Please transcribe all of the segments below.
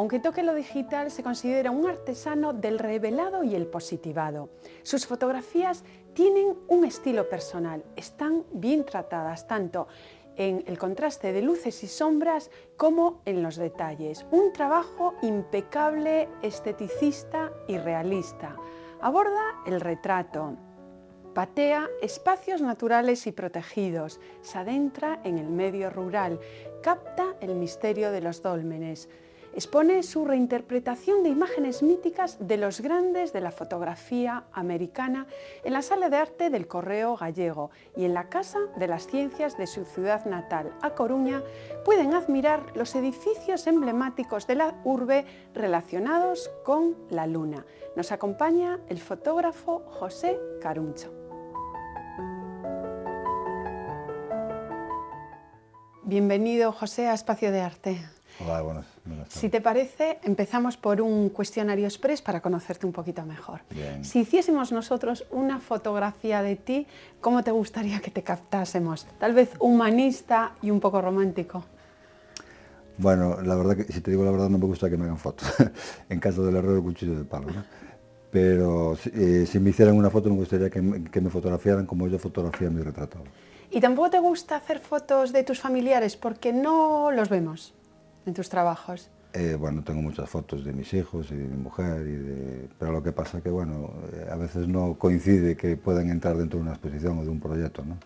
aunque toque lo digital, se considera un artesano del revelado y el positivado. Sus fotografías tienen un estilo personal, están bien tratadas tanto en el contraste de luces y sombras como en los detalles. Un trabajo impecable, esteticista y realista. Aborda el retrato, patea espacios naturales y protegidos, se adentra en el medio rural, capta el misterio de los dólmenes, expone su reinterpretación de imágenes míticas de los grandes de la fotografía americana en la Sala de Arte del Correo Gallego y en la Casa de las Ciencias de su ciudad natal, A Coruña, pueden admirar los edificios emblemáticos de la urbe relacionados con la luna. Nos acompaña el fotógrafo José Caruncho. Bienvenido, José, a Espacio de Arte. Hola, buenas tardes. Si te parece, empezamos por un cuestionario express para conocerte un poquito mejor. Bien. Si hiciésemos nosotros una fotografía de ti, ¿cómo te gustaría que te captásemos? Tal vez humanista y un poco romántico. Bueno, la verdad que, si te digo la verdad, no me gusta que me hagan fotos. En caso del error, el cuchillo de palo, ¿no? Pero si me hicieran una foto, me gustaría que me fotografiaran como yo fotografía mi retrato. ¿Y tampoco te gusta hacer fotos de tus familiares porque no los vemos en tus trabajos? Bueno, tengo muchas fotos de mis hijos y de mi mujer, pero lo que pasa es que, bueno, a veces no coincide que puedan entrar dentro de una exposición o de un proyecto, ¿no?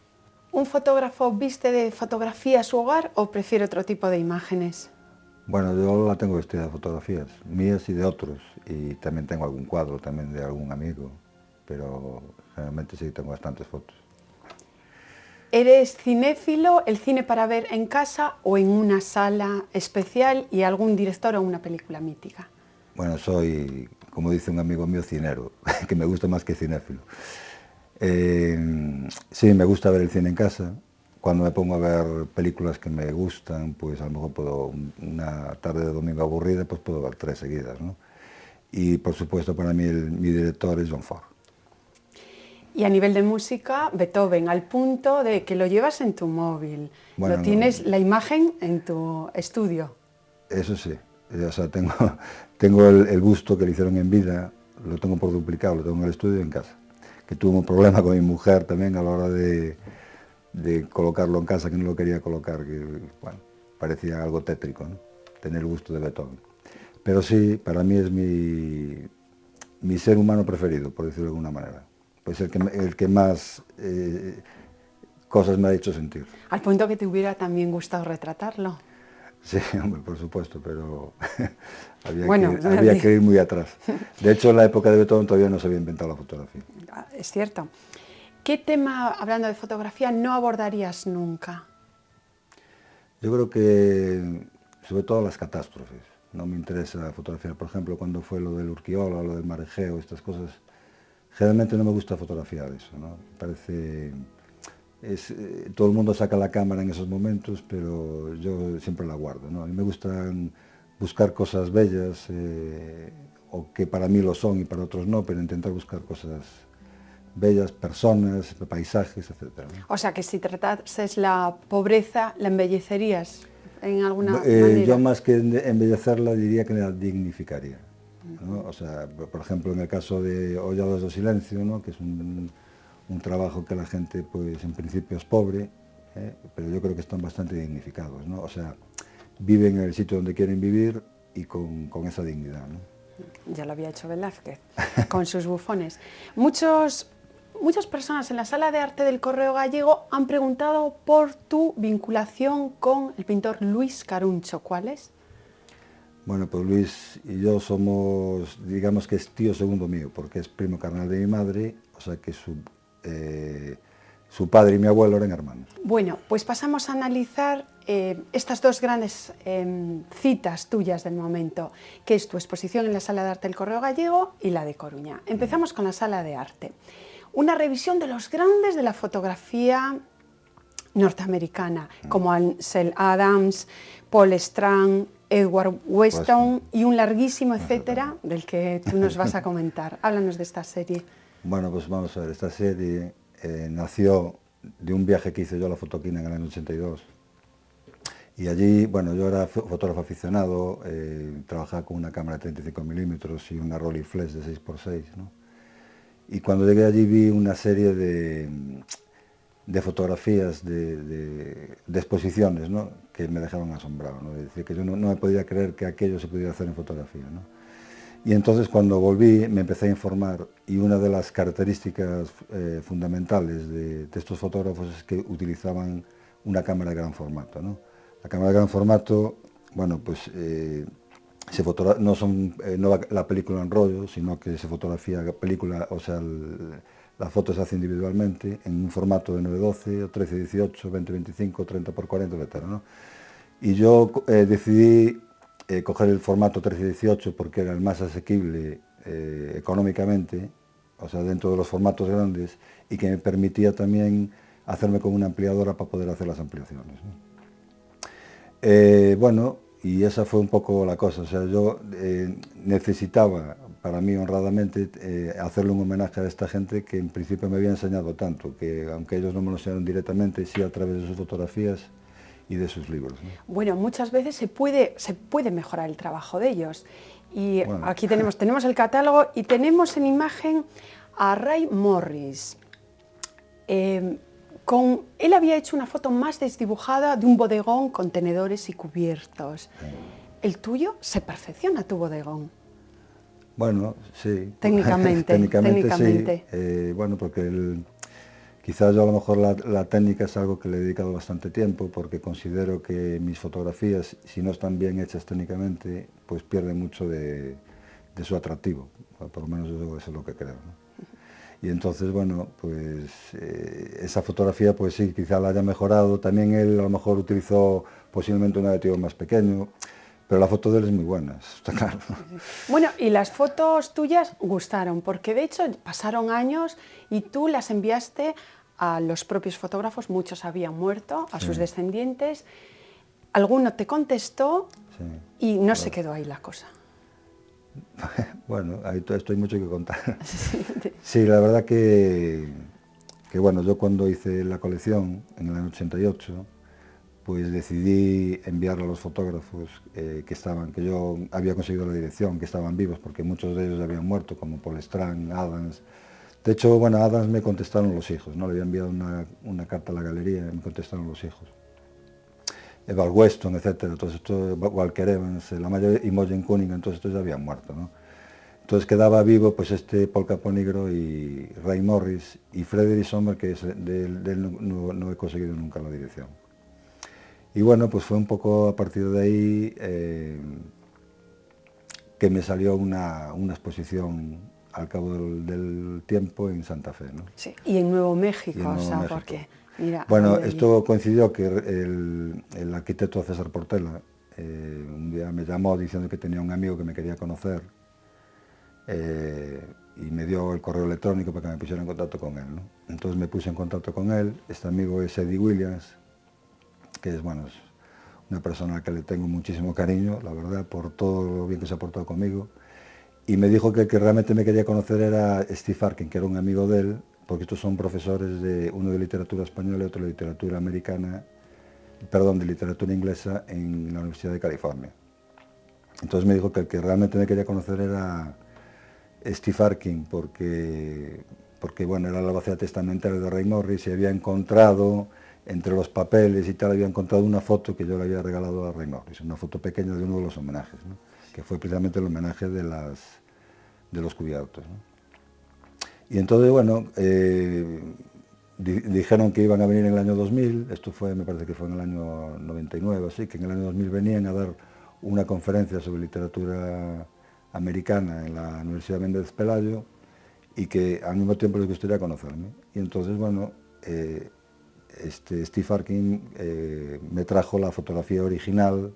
¿Un fotógrafo viste de fotografía su hogar o prefiere otro tipo de imágenes? Bueno, yo la tengo vestida de fotografías, mías y de otros, y también tengo algún cuadro también de algún amigo, pero generalmente sí tengo bastantes fotos. ¿Eres cinéfilo, el cine para ver en casa o en una sala especial y algún director o una película mítica? Bueno, soy, como dice un amigo mío, cinero, que me gusta más que cinéfilo. Sí, me gusta ver el cine en casa. Cuando me pongo a ver películas que me gustan, pues a lo mejor puedo, una tarde de domingo aburrida, pues puedo ver 3 seguidas, ¿no? Y por supuesto para mí mi director es John Ford. Y a nivel de música, Beethoven, al punto de que lo llevas en tu móvil, Bueno, lo tienes la imagen en tu estudio. Eso sí, o sea, tengo el gusto que le hicieron en vida, lo tengo por duplicado, lo tengo en el estudio y en casa. Que tuve un problema con mi mujer también a la hora de colocarlo en casa, que no lo quería colocar, que bueno, parecía algo tétrico, ¿no? Tener el gusto de Beethoven. Pero sí, para mí es mi ser humano preferido, por decirlo de alguna manera. Pues el que más cosas me ha hecho sentir. Al punto que te hubiera también gustado retratarlo. Sí, hombre, por supuesto, pero Bueno, había que ir muy atrás. De hecho, en la época de Beethoven todavía no se había inventado la fotografía. Es cierto. ¿Qué tema, hablando de fotografía, no abordarías nunca? Yo creo que, sobre todo las catástrofes. No me interesa fotografiar, por ejemplo, cuando fue lo del Urquiola, lo del Mar Egeo, estas cosas. Generalmente no me gusta fotografiar eso, ¿no? Parece... todo el mundo saca la cámara en esos momentos, pero yo siempre la guardo, ¿no? A mí me gusta buscar cosas bellas, o que para mí lo son y para otros no, pero intentar buscar cosas bellas, personas, paisajes, etc., ¿no? O sea, que si tratases la pobreza, ¿la embellecerías en alguna manera? Yo más que embellecerla diría que la dignificaría, ¿no? O sea, por ejemplo, en el caso de Hollados do Silencio, ¿no? Que es un trabajo que la gente, pues en principio es pobre, pero yo creo que están bastante dignificados, ¿no? O sea, viven en el sitio donde quieren vivir y con esa dignidad, ¿no? Ya lo había hecho Velázquez, con sus bufones. Muchas personas en la Sala de Arte del Correo Gallego han preguntado por tu vinculación con el pintor Luis Caruncho. ¿Cuál es? Bueno, pues Luis y yo somos, digamos que es tío segundo mío, porque es primo carnal de mi madre, o sea que su padre y mi abuelo eran hermanos. Bueno, pues pasamos a analizar estas dos grandes citas tuyas del momento, que es tu exposición en la Sala de Arte del Correo Gallego y la de Coruña. Empezamos con la Sala de Arte. Una revisión de los grandes de la fotografía norteamericana, como Ansel Adams, Paul Strand, Edward Weston y un larguísimo etcétera del que tú nos vas a comentar. Háblanos de esta serie. Bueno, pues vamos a ver, esta serie nació de un viaje que hice yo a la Fotoquina en el año 82 Y allí, bueno, yo era fotógrafo aficionado, trabajaba con una cámara de 35 milímetros y una Rolleiflex de 6x6, ¿no? Y cuando llegué allí vi una serie de fotografías, de exposiciones, ¿no?, que me dejaron asombrado, ¿no? Es decir, que yo no me podía creer que aquello se pudiera hacer en fotografía, ¿no? Y entonces cuando volví me empecé a informar, y una de las características fundamentales de estos fotógrafos es que utilizaban una cámara de gran formato, ¿no? La cámara de gran formato, bueno, pues no va la película en rollo, sino que se fotografía la película, o sea, la foto se hace individualmente en un formato de 9:12, 13:18, 20:25, 30x40, etc., ¿no? Y yo decidí coger el formato 13:18 porque era el más asequible económicamente, o sea, dentro de los formatos grandes, y que me permitía también hacerme con una ampliadora para poder hacer las ampliaciones, ¿no? Bueno, y esa fue un poco la cosa, o sea, yo necesitaba, para mí honradamente, hacerle un homenaje a esta gente que en principio me había enseñado tanto, que aunque ellos no me lo enseñaron directamente, sí a través de sus fotografías y de sus libros, ¿no? Bueno, muchas veces se puede mejorar el trabajo de ellos. Y Bueno, aquí tenemos el catálogo y tenemos en imagen a Ray Morris. Él había hecho una foto más desdibujada de un bodegón con tenedores y cubiertos. El tuyo se perfecciona, tu bodegón. bueno, sí, Técnicamente, técnicamente técnicamente. sí, bueno, porque quizás yo a lo mejor la técnica es algo que le he dedicado bastante tiempo, porque considero que mis fotografías, si no están bien hechas técnicamente, pues pierden mucho de su atractivo, por lo menos eso es lo que creo, ¿no? Y entonces, bueno, pues esa fotografía, pues sí, quizá la haya mejorado. También él a lo mejor utilizó posiblemente un negativo más pequeño, pero la foto de él es muy buena, eso está claro, ¿no? Bueno, y las fotos tuyas gustaron, porque de hecho pasaron años y tú las enviaste a los propios fotógrafos, muchos habían muerto, a sus descendientes. Alguno te contestó Sí, y no se claro. quedó ahí la cosa. Bueno, ahí esto hay mucho que contar. Sí, la verdad que bueno, yo cuando hice la colección en el año 88, pues decidí enviarla a los fotógrafos que yo había conseguido la dirección, que estaban vivos, porque muchos de ellos habían muerto, como Paul Strand, Adams. De hecho, bueno, a Adams me contestaron los hijos, ¿no? Le había enviado una carta a la galería y me contestaron los hijos. Val Weston, etcétera, todos estos, Walker Evans, la mayoría, y Mogen Cunningham, todos estos ya habían muerto, ¿no? Entonces quedaba vivo pues este Paul Caponigro y Ray Morris y Frederick Sommer, que de él no he conseguido nunca la dirección. Y bueno, pues fue un poco a partir de ahí que me salió una exposición al cabo del tiempo en Santa Fe, ¿no? Sí, y en Nuevo Y México, en o Nuevo sea, México. porque mira, Bueno, ahí. esto coincidió que el arquitecto César Portela un día me llamó diciendo que tenía un amigo que me quería conocer y me dio el correo electrónico para que me pusiera en contacto con él, ¿no? Entonces me puse en contacto con él. Este amigo es Eddie Williams, que es, bueno, es una persona a la que le tengo muchísimo cariño, la verdad, por todo lo bien que se ha portado conmigo. Y me dijo que el que realmente me quería conocer era Steve Arkin, que era un amigo de él, porque estos son profesores, uno de literatura española y otro de literatura americana, perdón, de literatura inglesa en la Universidad de California. Entonces me dijo que el que realmente me quería conocer era Steve Arkin, porque bueno, era la albacea testamentaria de Ray Morris y había encontrado, entre los papeles y tal, había encontrado una foto que yo le había regalado a Ray Morris, una foto pequeña de uno de los homenajes, ¿no? Que fue precisamente el homenaje de los cubiertos, ¿no? Y entonces, bueno, dijeron que iban a venir en el año 2000, esto fue, me parece que fue en el año 99, así que en el año 2000 venían a dar una conferencia sobre literatura americana en la Universidad Méndez Pelayo y que al mismo tiempo les gustaría conocerme. Y entonces, bueno, Steve Arkin me trajo la fotografía original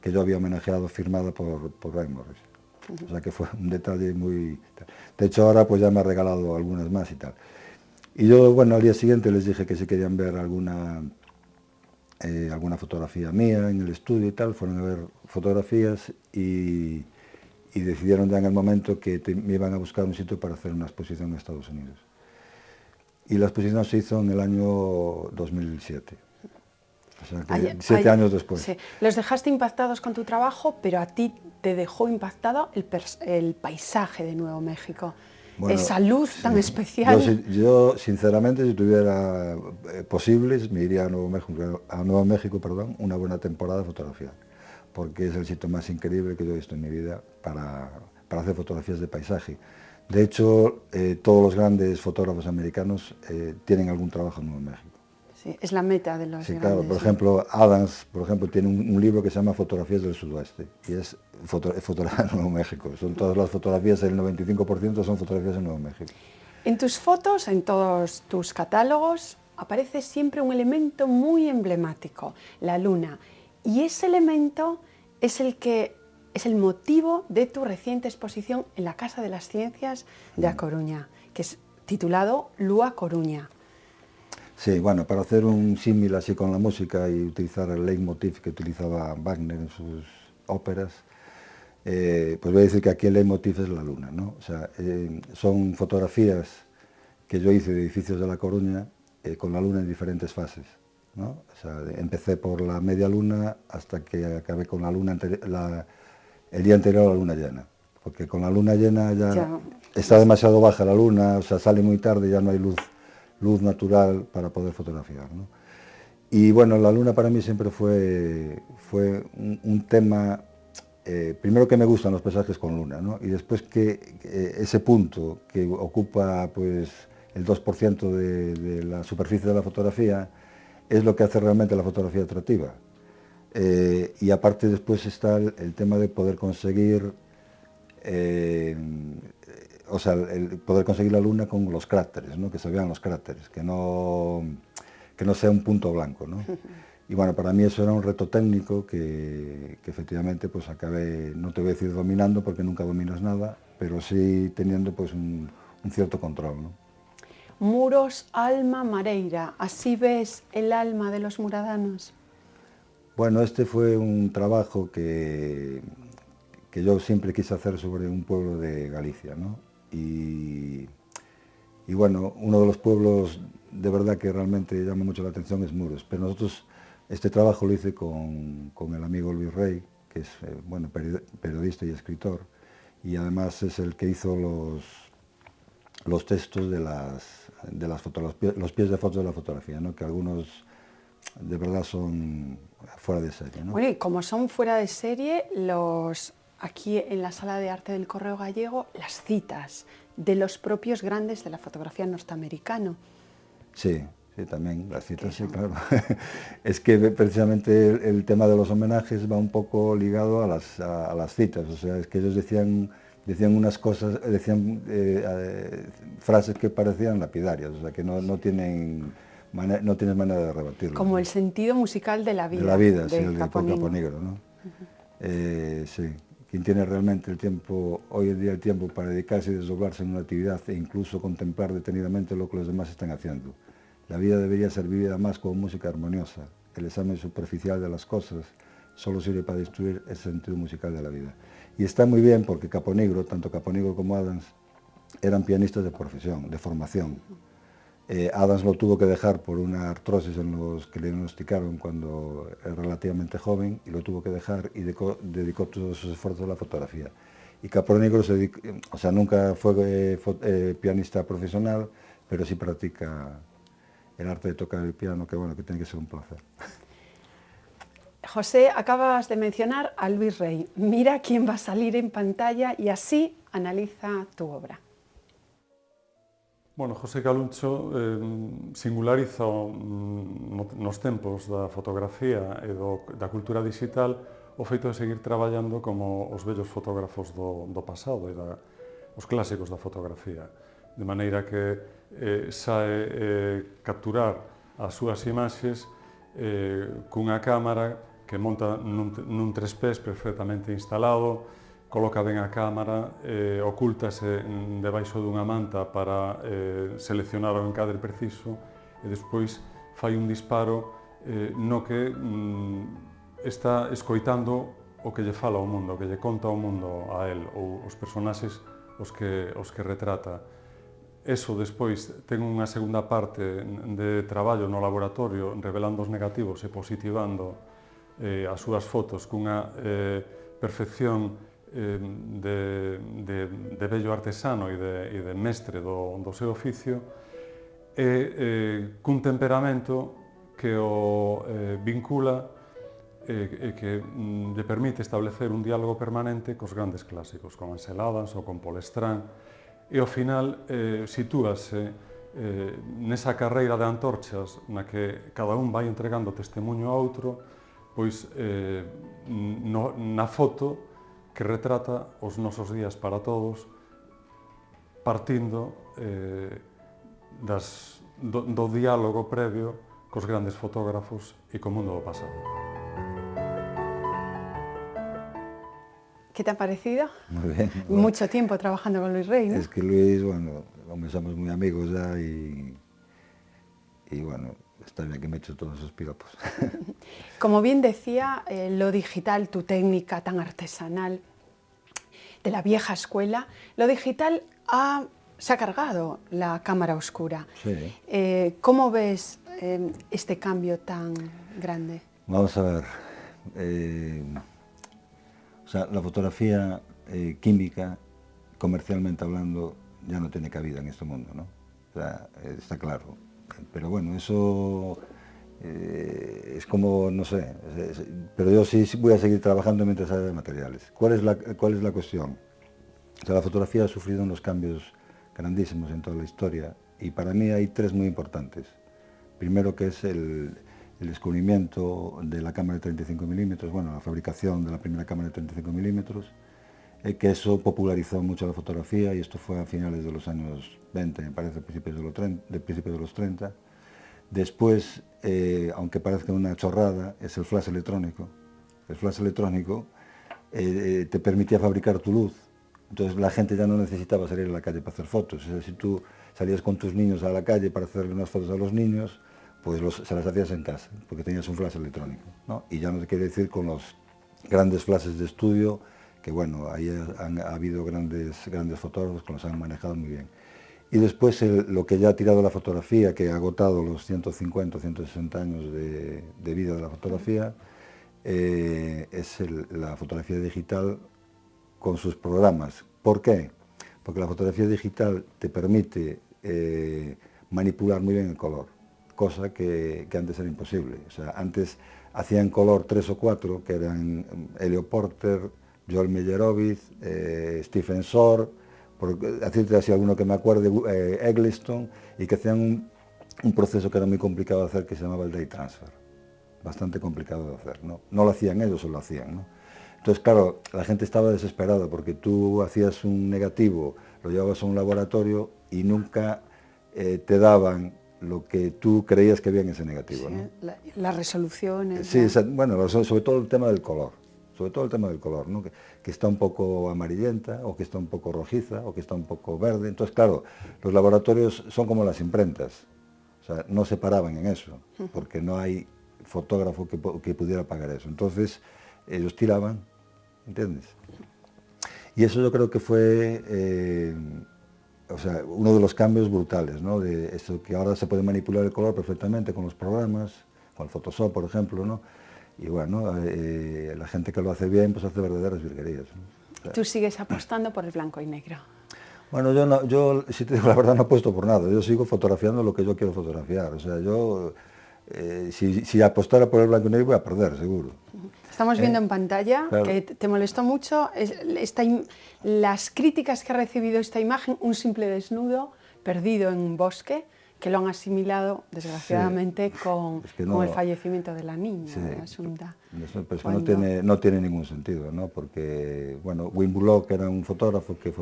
que yo había homenajeado, firmada por Ray Morris. O sea que fue un detalle muy... De hecho ahora pues ya me ha regalado algunas más y tal. Y yo, bueno, al día siguiente les dije que si querían ver alguna fotografía mía en el estudio y tal, fueron a ver fotografías y decidieron ya en el momento que me iban a buscar un sitio para hacer una exposición en Estados Unidos. Y la exposición se hizo en el año 2007. O sea, que 7 años después. Sí. Los dejaste impactados con tu trabajo, pero a ti te dejó impactado el paisaje de Nuevo México. Bueno, Esa luz sí. tan especial. Yo, sinceramente, si tuviera posibles, me iría a Nuevo México, perdón, una buena temporada de fotografía, porque es el sitio más increíble que yo he visto en mi vida para hacer fotografías de paisaje. De hecho, todos los grandes fotógrafos americanos tienen algún trabajo en Nuevo México. Sí, es la meta de los Sí, grandes. claro. Por ejemplo, Adams, por ejemplo, tiene un libro que se llama Fotografías del Sudoeste y es fotografía en Nuevo México. Son todas las fotografías, el 95% son fotografías en Nuevo México. En tus fotos, en todos tus catálogos, aparece siempre un elemento muy emblemático, la luna. Y ese elemento es el motivo de tu reciente exposición en la Casa de las Ciencias de A Coruña, que es titulado Lua Coruña. Sí, bueno, para hacer un símil así con la música y utilizar el leitmotiv que utilizaba Wagner en sus óperas, pues voy a decir que aquí el leitmotiv es la luna, ¿no? O sea, son fotografías que yo hice de edificios de La Coruña con la luna en diferentes fases, ¿no? O sea, empecé por la media luna hasta que acabé con la luna el día anterior a la luna llena, porque con la luna llena ya está demasiado baja la luna, o sea, sale muy tarde y ya no hay luz natural para poder fotografiar, ¿no? Y bueno, la luna para mí siempre fue un tema, primero que me gustan los paisajes con luna, ¿no? Y después que ese punto que ocupa pues el 2% de la superficie de la fotografía es lo que hace realmente la fotografía atractiva. Y aparte después está el tema de poder conseguir o sea, el poder conseguir la luna con los cráteres, ¿no? Que se vean los cráteres, que no sea un punto blanco, ¿no? Y bueno, para mí eso era un reto técnico que efectivamente pues acabé, no te voy a decir dominando porque nunca dominas nada, pero sí teniendo pues un cierto control, ¿no? Muros, alma, mareira, ¿así ves el alma de los muradanos? Bueno, este fue un trabajo que yo siempre quise hacer sobre un pueblo de Galicia, ¿no? Y bueno, uno de los pueblos de verdad que realmente llama mucho la atención es Muros, pero nosotros este trabajo lo hice con el amigo Luis Rey, que es bueno, periodista y escritor, y además es el que hizo los textos de los pies de fotos de la fotografía, ¿no? Que algunos de verdad son fuera de serie, ¿no? Bueno, y como son fuera de serie, aquí en la Sala de Arte del Correo Gallego, las citas de los propios grandes de la fotografía norteamericana. Sí, sí, también, las citas, sí, claro. Es que precisamente el tema de los homenajes va un poco ligado a las citas, o sea, es que ellos decían unas cosas, decían frases que parecían lapidarias, o sea, que no tienes manera de rebatirlo. Como el sentido musical de la vida. De la vida, sí, de el de Caponigro, ¿no? Sí, quien tiene realmente el tiempo, hoy en día el tiempo para dedicarse y desdoblarse en una actividad e incluso contemplar detenidamente lo que los demás están haciendo. La vida debería ser vivida más como música armoniosa. El examen superficial de las cosas solo sirve para destruir el sentido musical de la vida. Y está muy bien porque Caponigro, tanto Caponigro como Adams, eran pianistas de profesión, de formación. Adams lo tuvo que dejar por una artrosis que le diagnosticaron cuando era relativamente joven y lo tuvo que dejar y dedicó todos sus esfuerzos a la fotografía. Y Caponigro o sea, nunca fue pianista profesional, pero sí practica el arte de tocar el piano, que bueno, que tiene que ser un placer. José, acabas de mencionar a Luis Rey. Mira quién va a salir en pantalla y así analiza tu obra. Bueno, José Caluncho singulariza nos tempos da fotografía e da cultura digital o feito de seguir traballando como os vellos fotógrafos do pasado e os clásicos da fotografía. De maneira que sae capturar as súas imaxes cunha cámara que monta nun 3Ps perfectamente instalado, coloca ben a cámara, ocúltase debaixo dunha manta para seleccionar o encadre preciso e despois fai un disparo no que está escoitando o que lle fala ao mundo, o que lle conta ao mundo a él ou os personaxes os que retrata. Eso despois ten unha segunda parte de traballo no laboratorio revelando os negativos e positivando as súas fotos cunha perfección de bello artesano e de mestre do seu oficio e cun temperamento que o vincula e que lle permite establecer un diálogo permanente cos grandes clásicos, con Ansel Adams ou con Paul Strand, e ao final sitúase nesa carreira de antorchas na que cada un vai entregando testemunho a outro, pois na foto que retrata os nosos días para todos, partindo do diálogo previo cos grandes fotógrafos e co mundo do pasado. ¿Qué te ha parecido? Muy bien. Bueno, Mucho tiempo trabajando con Luis Rey, ¿no? es que Luis, bueno, somos muy amigos ya y bueno, está bien que me he hecho todos esos piropos. Como bien decía, lo digital, tu técnica tan artesanal de la vieja escuela, lo digital se ha cargado la cámara oscura. Sí. ¿Cómo ves este cambio tan grande? Vamos a ver, o sea, la fotografía química, comercialmente hablando, ya no tiene cabida en este mundo, ¿no? O sea, está claro. Pero bueno, eso es como, no sé, pero yo sí voy a seguir trabajando mientras haya materiales. ¿Cuál es la cuestión? O sea, la fotografía ha sufrido unos cambios grandísimos en toda la historia y para mí hay tres muy importantes. Primero, que es el descubrimiento de la cámara de 35 milímetros, bueno, la fabricación de la primera cámara de 35 milímetros, que eso popularizó mucho la fotografía y esto fue a finales de los años 20, me parece, principios de los 30. Después, aunque parezca una chorrada, es el flash electrónico. El flash electrónico te permitía fabricar tu luz, entonces la gente ya no necesitaba salir a la calle para hacer fotos. O sea, si tú salías con tus niños a la calle para hacerle unas fotos a los niños, pues se las hacías en casa, porque tenías un flash electrónico, ¿no? Y ya no te quiere decir con los grandes flashes de estudio, que bueno, ahí ha habido grandes fotógrafos que los han manejado muy bien. Y después lo que ya ha tirado la fotografía, que ha agotado los 150 o 160 años de vida de la fotografía, es la fotografía digital con sus programas. ¿Por qué? Porque la fotografía digital te permite manipular muy bien el color, cosa que antes era imposible. O sea, antes hacían color 3 o 4, que eran Helio Porter, Joel Meyerowitz, Stephen Shore, por decirte así alguno que me acuerde, Eggleston, y que hacían un proceso que era muy complicado de hacer, que se llamaba el day transfer. Bastante complicado de hacer, ¿no? No lo hacían ellos, o lo hacían, ¿no? Entonces, claro, la gente estaba desesperada porque tú hacías un negativo, lo llevabas a un laboratorio y nunca te daban lo que tú creías que había en ese negativo, Sí, ¿no? las resoluciones. Sí, ¿no? bueno, sobre todo el tema del color. Sobre todo el tema del color, ¿no? Que está un poco amarillenta, o que está un poco rojiza, o que está un poco verde. Entonces, claro, los laboratorios son como las imprentas. O sea, no se paraban en eso, porque no hay fotógrafo que pudiera pagar eso. Entonces, ellos tiraban, ¿entiendes? Y eso yo creo que fue o sea, uno de los cambios brutales, ¿no? De esto, que ahora se puede manipular el color perfectamente con los programas, con el Photoshop, por ejemplo, ¿no? Y bueno, la gente que lo hace bien, pues hace verdaderas virguerías, ¿no? O sea, Tú sigues apostando por el blanco y negro. bueno, yo, si te digo la verdad, no apuesto por nada. Yo sigo fotografiando lo que yo quiero fotografiar. O sea, yo, si apostara por el blanco y negro, voy a perder, seguro. Estamos viendo en pantalla, claro. que te molestó mucho, las críticas que ha recibido esta imagen, un simple desnudo perdido en un bosque, que lo han asimilado, desgraciadamente, Sí. con el fallecimiento de la niña, Sí. Asunta. Eso, pues, no tiene ningún sentido, ¿no? Porque, bueno, Wim Bullock era un fotógrafo que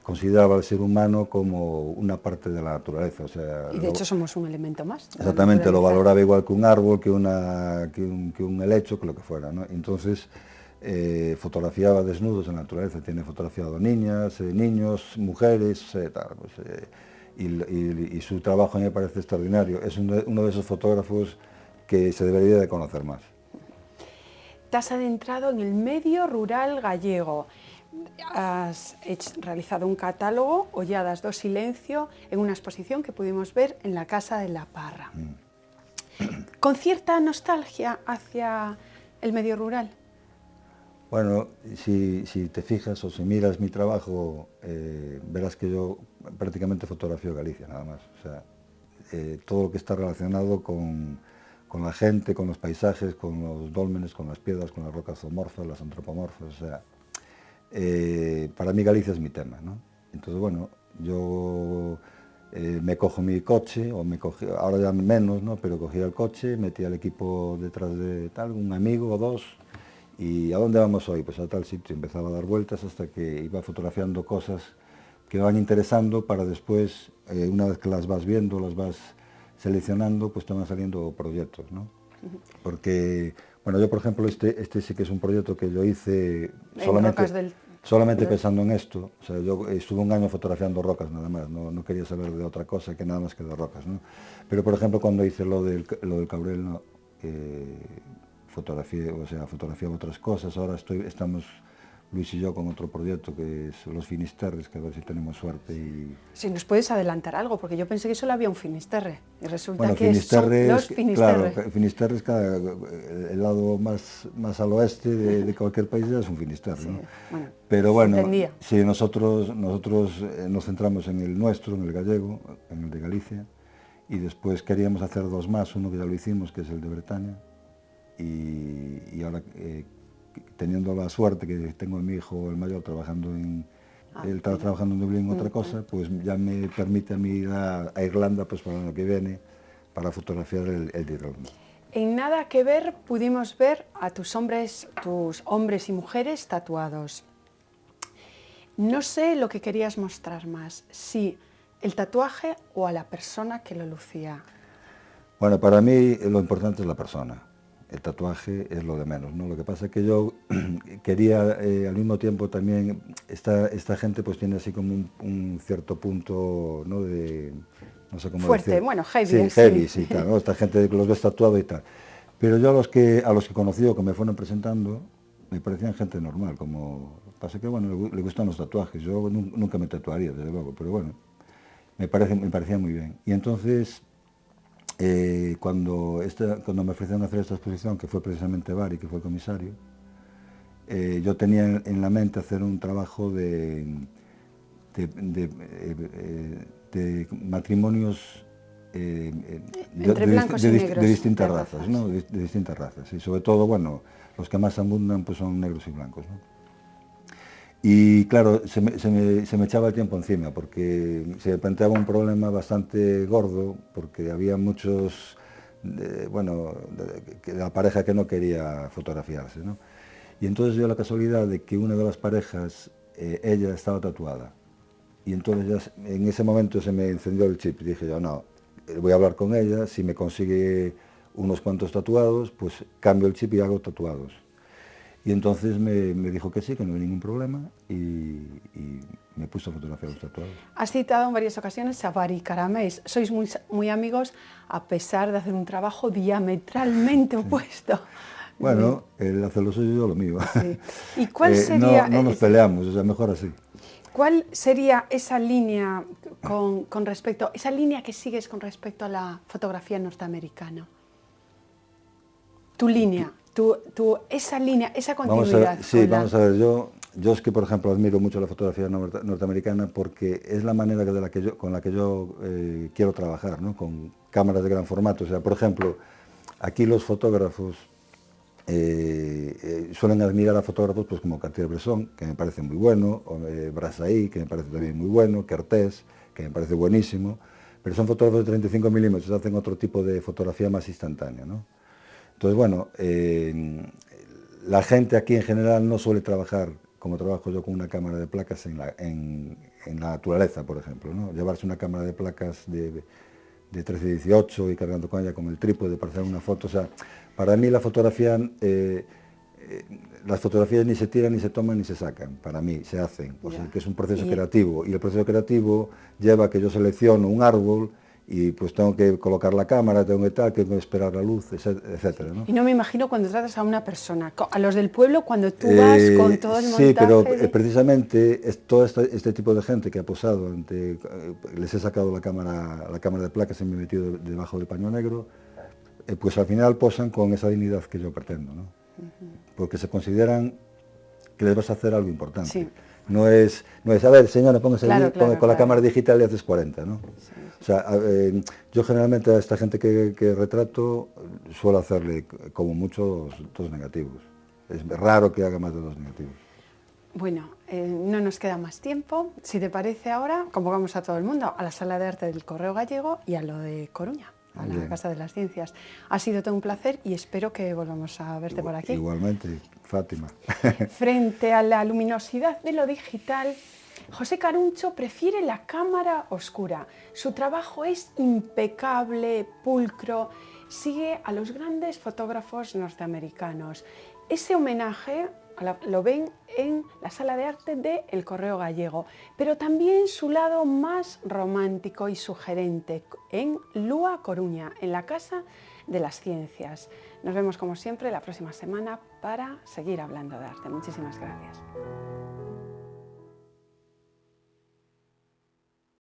consideraba al ser humano como una parte de la naturaleza. O sea, Y de hecho somos un elemento más. Exactamente, lo valoraba igual que un árbol, que un helecho, que lo que fuera, ¿no? Entonces, fotografiaba desnudos en la naturaleza, tiene fotografiado niñas, niños, mujeres, tal, pues, y su trabajo a mí me parece extraordinario. Es uno de esos fotógrafos que se debería de conocer más. Te has adentrado en el medio rural gallego. has realizado un catálogo, Olladas do Silencio, en una exposición que pudimos ver en la Casa de la Parra. Con cierta nostalgia hacia el medio rural. Bueno, si te fijas o si miras mi trabajo, verás que yo prácticamente fotografío Galicia, nada más. O sea, todo lo que está relacionado con la gente, con los paisajes, con los dólmenes, con las piedras, con las rocas zoomorfas, las antropomorfas. O sea, para mí Galicia es mi tema, ¿no? Entonces, bueno, yo me cojo mi coche, ahora ya menos, ¿no? Pero cogía el coche, metía el equipo detrás de tal, un amigo o dos. ¿Y a dónde vamos hoy? Pues a tal sitio. Empezaba a dar vueltas hasta que iba fotografiando cosas que me van interesando para después, una vez que las vas viendo, las vas seleccionando, pues te van saliendo proyectos, ¿no? Porque, bueno, yo por ejemplo, este sí que es un proyecto que yo hice solamente pensando en esto. O sea, yo estuve un año fotografiando rocas nada más, no quería saber de otra cosa que nada más que de rocas, ¿no? Pero por ejemplo, cuando hice lo del Cabrel, ¿no? Fotografiaba otras cosas. Ahora estamos Luis y yo con otro proyecto que es los Finisterres, que a ver si tenemos suerte. Si nos puedes adelantar algo, porque yo pensé que solo había un Finisterre y resulta bueno, que son los Finisterres. Claro, Finisterres, el lado más al oeste de cualquier país ya es un Finisterre, ¿no? Bueno, pero bueno, sí, nosotros nos centramos en el nuestro, en el gallego, en el de Galicia, y después queríamos hacer dos más, uno que ya lo hicimos, que es el de Bretaña. Y ahora, teniendo la suerte que tengo a mi hijo el mayor trabajando él está trabajando en Dublín en otra cosa, pues ya me permite a mí ir a Irlanda pues para el año que viene para fotografiar el de Irlanda. En Nada que Ver pudimos ver a tus hombres y mujeres tatuados. No sé lo que querías mostrar más, si el tatuaje o a la persona que lo lucía. Bueno, para mí lo importante es la persona. El tatuaje es lo de menos, ¿no? Lo que pasa es que yo quería al mismo tiempo también, esta gente pues tiene así como un cierto punto, ¿no? De, no sé cómo fuerte, decir. bueno, heavy. Sí, heavy, sí, tal, ¿no? Esta gente que los ves tatuados y tal. Pero yo a los que he conocido, que me fueron presentando, me parecían gente normal, como, pasa que bueno, le gustan los tatuajes. Yo nunca me tatuaría, desde luego, pero bueno, me parecía muy bien. Y entonces, cuando me ofrecieron hacer esta exposición, que fue precisamente Bari, que fue el comisario, yo tenía en la mente hacer un trabajo de matrimonios entre blancos y negros, de distintas razas, ¿no? De distintas razas, y sobre todo, bueno, los que más abundan pues son negros y blancos, ¿no? Y claro, se me echaba el tiempo encima, porque se planteaba un problema bastante gordo, porque había muchos, la pareja que no quería fotografiarse, ¿no? Y entonces dio la casualidad de que una de las parejas, ella estaba tatuada. Y entonces ya, en ese momento se me encendió el chip y dije yo, no, voy a hablar con ella, si me consigue unos cuantos tatuados, pues cambio el chip y hago tatuados. Y entonces me dijo que sí, que no hay ningún problema, y me puso a fotografiar los tatuados. Has citado en varias ocasiones a Bari Caramés. Sois muy amigos a pesar de hacer un trabajo diametralmente opuesto. Bueno, él hace lo suyo y yo lo mío. Sí. ¿Y cuál sería...? No nos peleamos, o sea, mejor así. ¿Cuál sería esa línea con respecto, esa línea que sigues con respecto a la fotografía norteamericana? Tu línea, esa línea, esa continuidad. Vamos a ver, yo es que, por ejemplo, admiro mucho la fotografía norteamericana porque es la manera con la que yo quiero trabajar, ¿no? Con cámaras de gran formato. O sea, por ejemplo, aquí los fotógrafos suelen admirar a fotógrafos pues, como Cartier-Bresson, que me parece muy bueno, o Brassaí, que me parece también muy bueno, Kertész, que me parece buenísimo, pero son fotógrafos de 35 milímetros, hacen otro tipo de fotografía más instantánea, ¿no? Entonces, bueno, la gente aquí en general no suele trabajar como trabajo yo con una cámara de placas en la naturaleza, por ejemplo, ¿no? Llevarse una cámara de placas de 13-18 y cargando con ella con el trípode para hacer una foto, o sea, para mí la fotografía, las fotografías ni se tiran, ni se toman, ni se sacan, para mí, se hacen, o sea, que es un proceso creativo, y el proceso creativo lleva a que yo selecciono un árbol y pues tengo que colocar la cámara, tengo que tal, tengo que esperar la luz, etcétera, ¿no? Y no me imagino cuando tratas a una persona, a los del pueblo, cuando tú vas con todo el montaje. Sí, pero precisamente todo este tipo de gente que ha posado, les he sacado la cámara de placas y me he metido debajo del paño negro, pues al final posan con esa dignidad que yo pretendo, ¿no? Porque se consideran que les vas a hacer algo importante. Sí. No es, a ver, señora, póngase Claro, allí, claro, con la claro. cámara digital y haces 40, ¿no? Sí. O sea, yo generalmente a esta gente que retrato suelo hacerle como mucho dos negativos. Es raro que haga más de 2 negativos. Bueno, no nos queda más tiempo. Si te parece ahora, convocamos a todo el mundo a la Sala de Arte del Correo Gallego y a lo de Coruña, a la Casa de las Ciencias. Ha sido todo un placer y espero que volvamos a verte por aquí. Igualmente, Fátima. Frente a la luminosidad de lo digital, José Caruncho prefiere la cámara oscura. Su trabajo es impecable, pulcro, sigue a los grandes fotógrafos norteamericanos. Ese homenaje lo ven en la Sala de Arte de El Correo Gallego, pero también su lado más romántico y sugerente en Lúa Coruña, en la Casa de las Ciencias. Nos vemos como siempre la próxima semana para seguir hablando de arte. Muchísimas gracias.